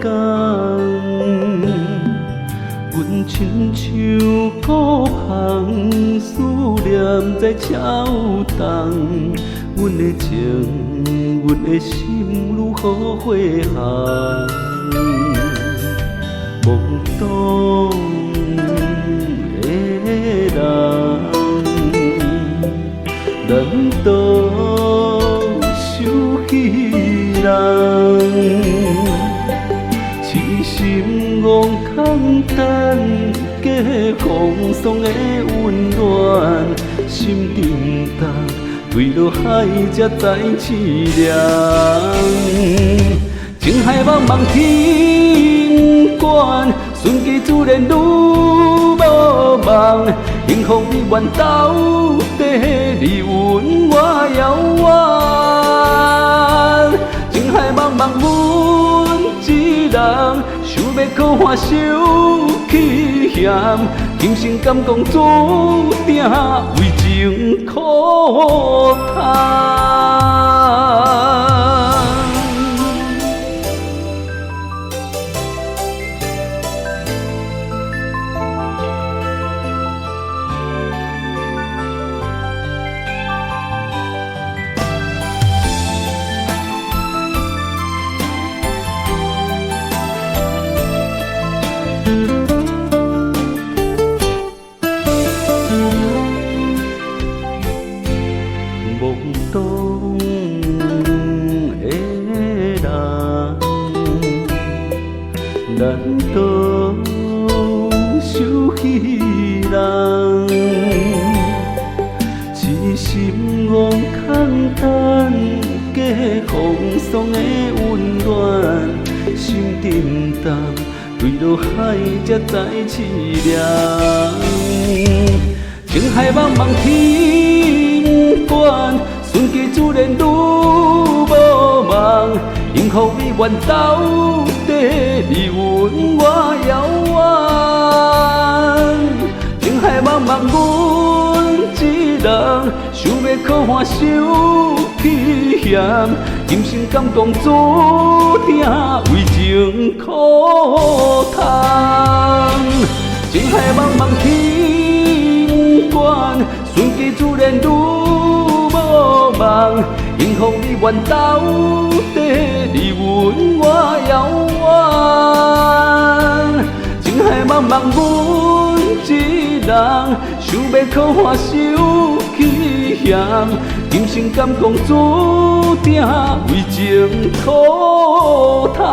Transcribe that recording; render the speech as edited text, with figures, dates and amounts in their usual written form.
工。阮亲像孤帆，思念在超动。阮的情，阮的心如何回航？懵懂的人，难道想起人？痴心憨空等，假风霜的温暖，心沉重，为了海才知凄凉。情海茫茫天关，顺其自然愈无望。幸福你愿到底离阮我遥远。情海茫茫阮一人，想要靠岸受气险，今生敢讲注定为情苦叹。懵懂的人，难道想起人？痴心憨空等，假风霜的温暖，心沉重，对落海才知凄凉。情海茫茫天关，顺其自然愈无望。幸福你愿到底离阮我遥远。情海茫茫阮一人，想要靠岸受气险，今生敢讲注定为情苦叹。情海茫茫天关，顺其自然愈无望。幸福你愿到底离阮我遥远。情海茫茫阮一人，想要靠岸受气险，今生敢讲注定为情苦叹。